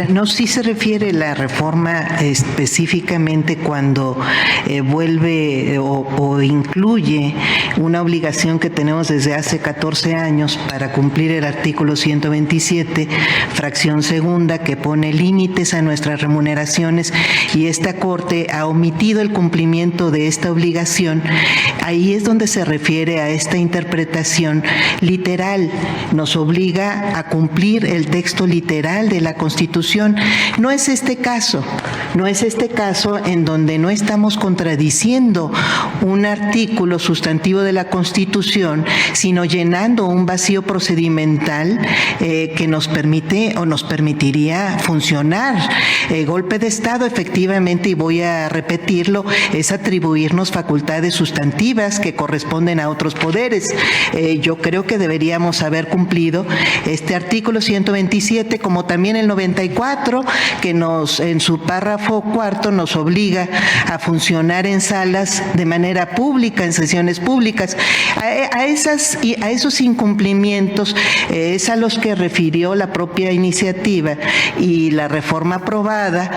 No, sí se refiere la reforma específicamente cuando vuelve o incluye una obligación que tenemos desde hace 14 años para cumplir el artículo 127, fracción segunda, que pone límites a nuestras remuneraciones, y esta Corte ha omitido el cumplimiento de esta obligación. Ahí es donde se refiere a esta interpretación literal. Nos obliga a cumplir el texto literal de la Constitución. No es este caso en donde no estamos contradiciendo un artículo sustantivo de la Constitución, sino llenando un vacío procedimental que nos permite o nos permitiría funcionar. Golpe de Estado, efectivamente, y voy a repetirlo, es atribuirnos facultades sustantivas que corresponden a otros poderes. Yo creo que deberíamos haber cumplido este artículo 127, como también el 94, que en su párrafo cuarto nos obliga a funcionar en salas de manera pública, en sesiones públicas. A esos incumplimientos es a los que refirió la propia iniciativa y la reforma aprobada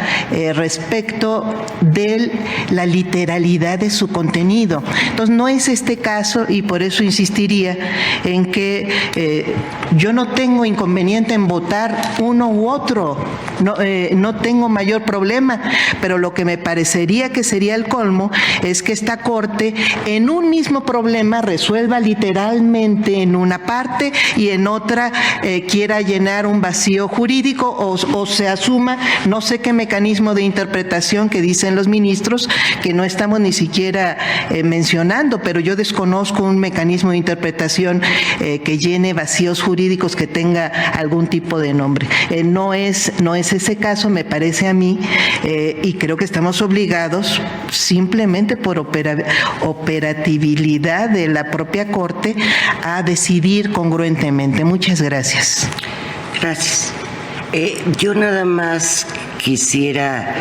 respecto de la literalidad de su contenido. Entonces, no es este caso, y por eso insistiría en que yo no tengo inconveniente en votar uno u otro. No tengo mayor problema, pero lo que me parecería que sería el colmo es que esta Corte en un mismo problema resuelva literalmente en una parte y en otra quiera llenar un vacío jurídico o se asuma no sé qué mecanismo de interpretación que dicen los ministros que no estamos ni siquiera mencionando, pero yo desconozco un mecanismo de interpretación que llene vacíos jurídicos que tenga algún tipo de nombre. No es ese caso, me parece a mí, y creo que estamos obligados, simplemente por operatividad de la propia Corte, a decidir congruentemente. Muchas gracias. Gracias. Yo nada más quisiera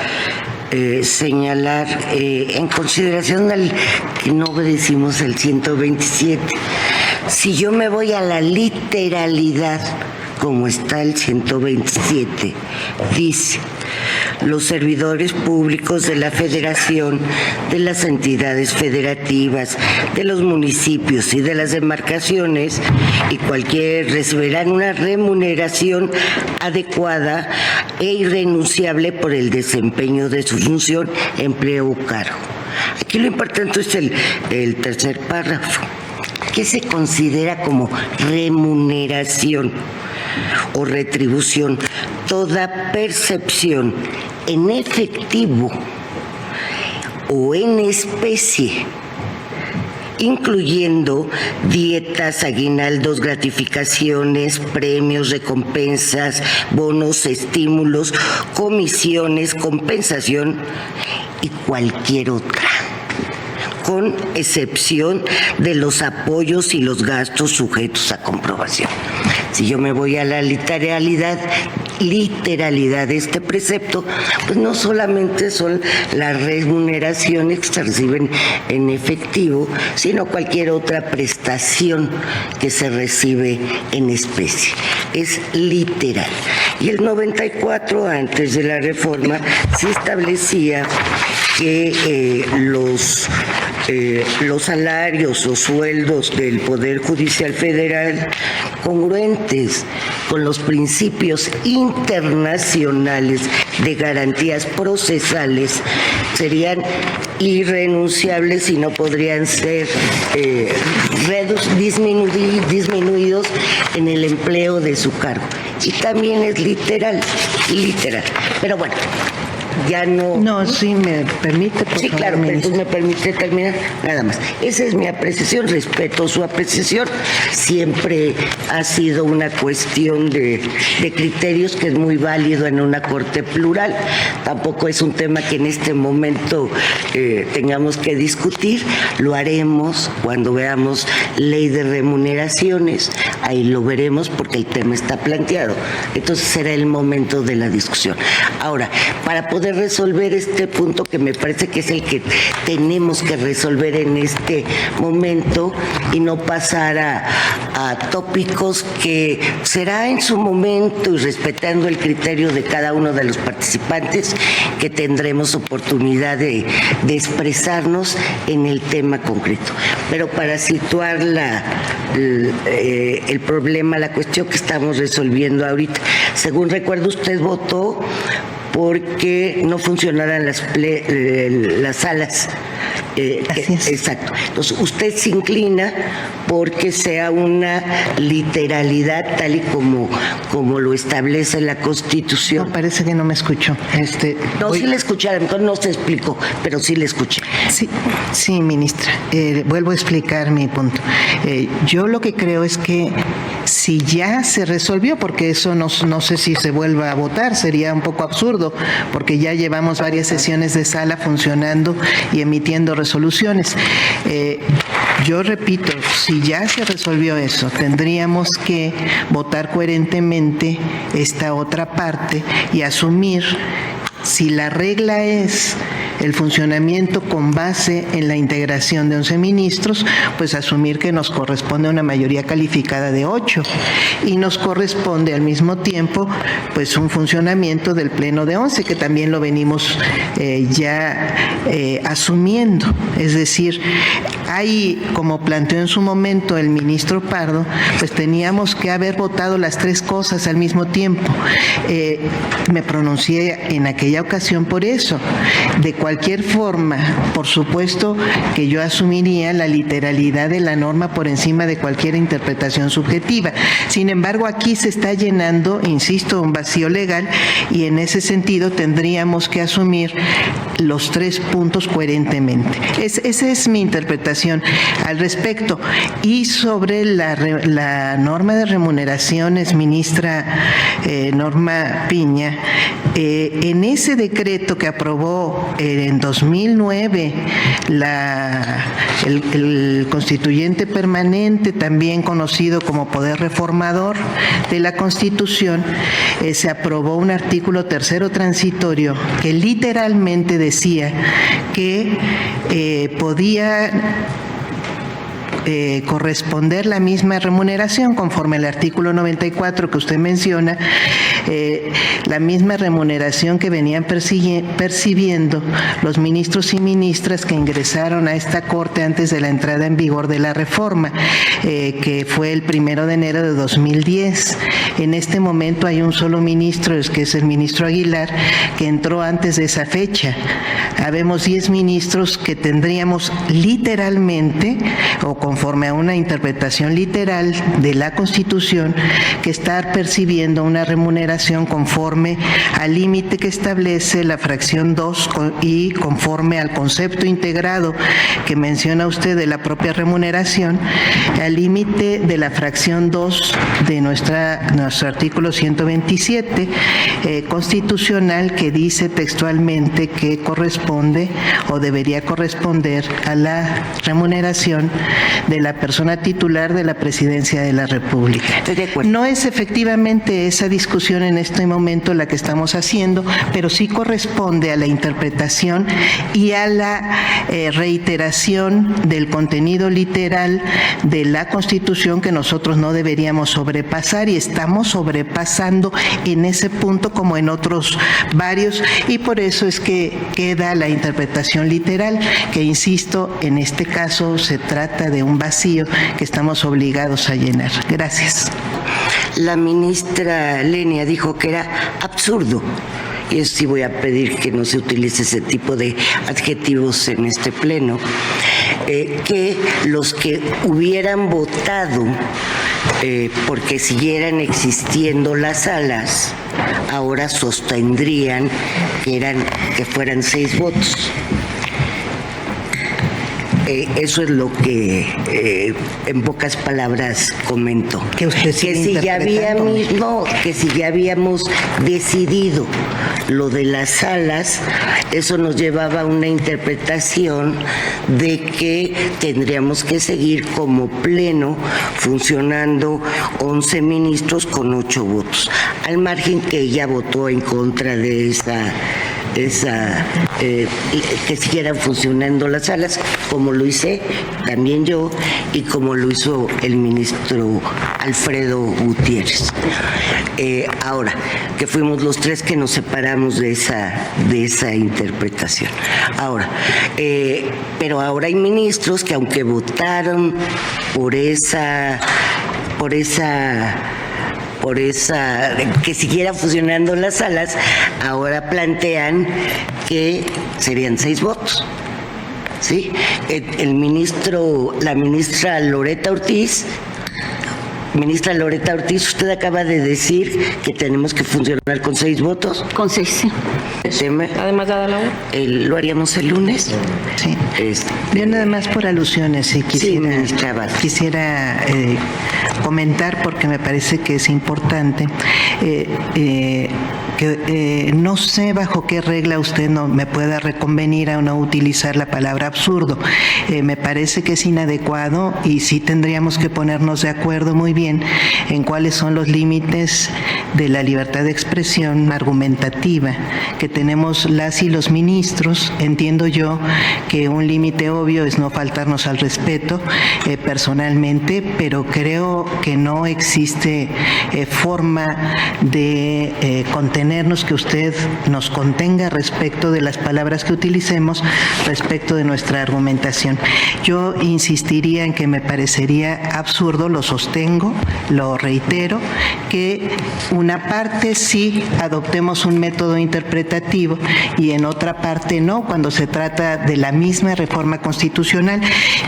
señalar, en consideración al que no obedecimos el 127, si yo me voy a la literalidad, como está el 127, dice: los servidores públicos de la Federación, de las entidades federativas, de los municipios y de las demarcaciones y recibirán una remuneración adecuada e irrenunciable por el desempeño de su función, empleo o cargo. Aquí lo importante es el tercer párrafo. ¿Qué se considera como remuneración o retribución? Toda percepción en efectivo o en especie, incluyendo dietas, aguinaldos, gratificaciones, premios, recompensas, bonos, estímulos, comisiones, compensación y cualquier otra, con excepción de los apoyos y los gastos sujetos a comprobación. Si yo me voy a la literalidad de este precepto, pues no solamente son las remuneraciones que se reciben en efectivo, sino cualquier otra prestación que se recibe en especie. Es literal. Y el 94, antes de la reforma, sí establecía que los salarios o sueldos del Poder Judicial Federal, congruentes con los principios internacionales de garantías procesales, serían irrenunciables y no podrían ser disminuidos en el empleo de su cargo. Y también es literal. Pero bueno, ya no... No, sí, me permite, por sí, favor, claro, pero ministro. me permite terminar, nada más. Esa es mi apreciación, respeto su apreciación. Siempre ha sido una cuestión de criterios que es muy válido en una corte plural. Tampoco es un tema que en este momento tengamos que discutir. Lo haremos cuando veamos ley de remuneraciones. Ahí lo veremos porque el tema está planteado. Entonces será el momento de la discusión. Ahora, para poder poder resolver este punto que me parece que es el que tenemos que resolver en este momento y no pasar a tópicos que será en su momento y respetando el criterio de cada uno de los participantes que tendremos oportunidad de expresarnos en el tema concreto. Pero para situar el problema, la cuestión que estamos resolviendo ahorita, según recuerdo, usted votó porque no funcionaran las salas. Así es. Exacto. Entonces, usted se inclina porque sea una literalidad tal y como lo establece la Constitución. No, parece que no me escuchó. Sí le escuché, a lo mejor no se explicó, pero sí le escuché. Sí, ministra. Vuelvo a explicar mi punto. Yo lo que creo es que si ya se resolvió, porque eso no sé si se vuelva a votar, sería un poco absurdo, porque ya llevamos varias sesiones de sala funcionando y emitiendo resoluciones. Yo repito, si ya se resolvió eso, tendríamos que votar coherentemente esta otra parte y asumir si la regla es el funcionamiento con base en la integración de 11 ministros, pues asumir que nos corresponde una mayoría calificada de 8 y nos corresponde al mismo tiempo pues un funcionamiento del pleno de 11 que también lo venimos asumiendo. Es decir, hay, como planteó en su momento el ministro Pardo, pues teníamos que haber votado las tres cosas al mismo tiempo. Me pronuncié en aquella ocasión por eso. De cualquier forma, por supuesto que yo asumiría la literalidad de la norma por encima de cualquier interpretación subjetiva. Sin embargo, aquí se está llenando, insisto, un vacío legal y en ese sentido tendríamos que asumir los tres puntos coherentemente. Esa es mi interpretación al respecto. Y sobre la norma de remuneraciones, ministra Norma Piña, en ese decreto que aprobó en 2009 el constituyente permanente, también conocido como Poder Reformador de la Constitución, se aprobó un artículo tercero transitorio que literalmente decía que podía corresponder la misma remuneración conforme al artículo 94 que usted menciona, la misma remuneración que venían percibiendo los ministros y ministras que ingresaron a esta Corte antes de la entrada en vigor de la reforma, que fue el 1 de enero de 2010. En este momento hay un solo ministro, que es el ministro Aguilar, que entró antes de esa fecha. Habemos 10 ministros que tendríamos literalmente, o conforme a una interpretación literal de la Constitución, que estar percibiendo una remuneración conforme al límite que establece la fracción 2 y conforme al concepto integrado que menciona usted de la propia remuneración, al límite de la fracción 2 de nuestro artículo 127 constitucional, que dice textualmente que corresponde o debería corresponder a la remuneración de la persona titular de la Presidencia de la República. Estoy de acuerdo. No es efectivamente esa discusión en este momento la que estamos haciendo, pero sí corresponde a la interpretación y a la reiteración del contenido literal de la Constitución que nosotros no deberíamos sobrepasar, y estamos sobrepasando en ese punto como en otros varios, y por eso es que queda la interpretación literal, que insisto, en este caso se trata de un vacío que estamos obligados a llenar. Gracias. La ministra Lenia dijo que era absurdo. Y sí voy a pedir que no se utilice ese tipo de adjetivos en este pleno, que los que hubieran votado porque siguieran existiendo las salas, ahora sostendrían que fueran 6 votos. Eso es lo que en pocas palabras comento. Que usted sigue interpretando. Que si ya habíamos decidido lo de las salas, eso nos llevaba a una interpretación de que tendríamos que seguir como pleno funcionando 11 ministros con 8 votos, al margen que ella votó en contra de esa que siguieran funcionando las salas, como lo hice también yo y como lo hizo el ministro Alfredo Gutiérrez. Ahora, que fuimos los tres que nos separamos de esa interpretación. Ahora, pero ahora hay ministros que aunque votaron por esa que siguiera funcionando las salas, ahora plantean que serían 6 votos. ¿Sí? La ministra Loretta Ortiz, usted acaba de decir que tenemos que funcionar con 6 votos. Con 6, sí. Además, dada la hora. ¿Lo haríamos el lunes? Sí. Yo nada más por alusiones, si quisiera comentar, porque me parece que es importante, que no sé bajo qué regla usted no me pueda reconvenir a no utilizar la palabra absurdo. Me parece que es inadecuado y sí tendríamos que ponernos de acuerdo muy bien en cuáles son los límites de la libertad de expresión argumentativa que tenemos las y los ministros. Entiendo yo que un límite obvio es no faltarnos al respeto personalmente, pero creo que no existe forma de contenernos, que usted nos contenga respecto de las palabras que utilicemos, respecto de nuestra argumentación. Yo insistiría en que me parecería absurdo, lo sostengo, lo reitero, que una parte sí adoptemos un método interpretativo y en otra parte no, cuando se trata de la misma reforma constitucional.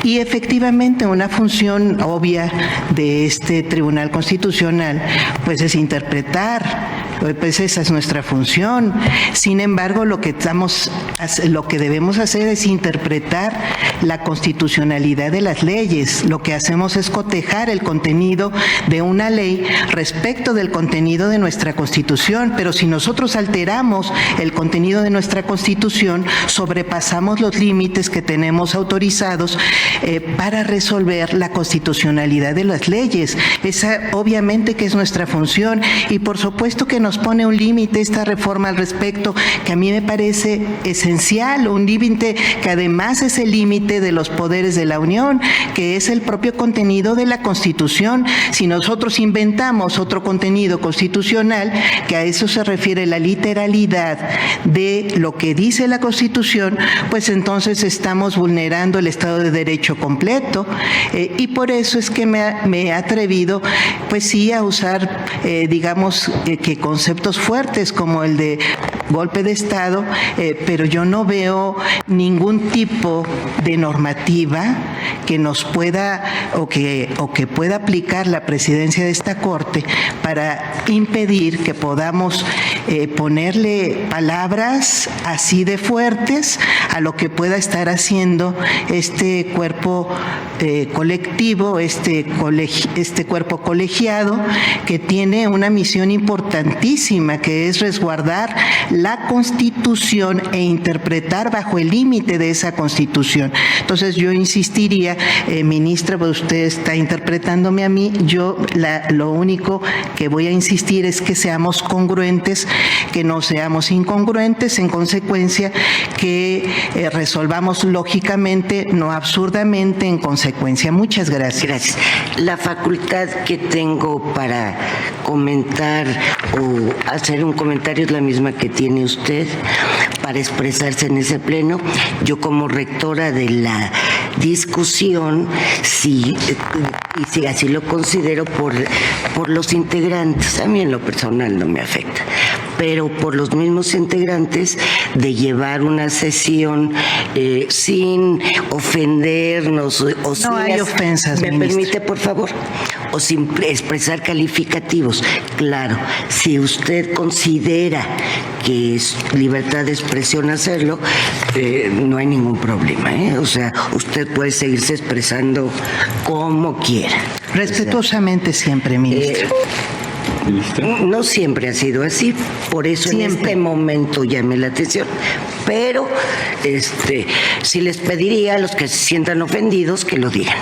Y efectivamente una función obvia de este Tribunal Constitucional pues es interpretar, pues esa es nuestra función. Sin embargo, lo que debemos hacer es interpretar la constitucionalidad de las leyes. Lo que hacemos es cotejar el contenido de una ley respecto del contenido de nuestra Constitución, pero si nosotros alteramos el contenido de nuestra Constitución, sobrepasamos los límites que tenemos autorizados para resolver la constitucionalidad de las leyes. Esa obviamente que es nuestra función, y por supuesto que nos pone un límite esta reforma al respecto, que a mí me parece esencial, un límite que además es el límite de los poderes de la Unión, que es el propio contenido de la Constitución. Si nosotros inventamos otro contenido constitucional, que a eso se refiere la literalidad de lo que dice la Constitución, pues entonces estamos vulnerando el Estado de Derecho completo, y por eso es que me he atrevido, pues sí, a usar, digamos, que conceptos fuertes como el de golpe de Estado, pero yo no veo ningún tipo de normativa que nos pueda o que pueda aplicar la presidencia de esta Corte para impedir que podamos ponerle palabras así de fuertes a lo que pueda estar haciendo este cuerpo colectivo, este cuerpo colegiado, que tiene una misión importantísima, que es resguardar la Constitución e interpretar bajo el límite de esa Constitución. Entonces yo insistiría, ministra, pues usted está interpretándome a mí, yo lo único que voy a insistir es que seamos congruentes, que no seamos incongruentes, en consecuencia que resolvamos lógicamente, no absurdamente, en consecuencia. Muchas gracias. Gracias. La facultad que tengo para comentar o hacer un comentario es la misma que tiene usted para expresarse en ese pleno. Yo, como rectora de la discusión, sí, y sí, así lo considero por los integrantes, a mí en lo personal no me afecta, pero por los mismos integrantes, de llevar una sesión sin ofendernos o sin... No hay ofensas, ¿me permite, por favor? O sin expresar calificativos. Claro, si usted considera que es libertad de expresión hacerlo, no hay ningún problema, O sea, usted puede seguirse expresando como quiera. Respetuosamente siempre, ministro. No siempre ha sido así, por eso siempre. En este momento llamé la atención, pero sí les pediría a los que se sientan ofendidos que lo digan.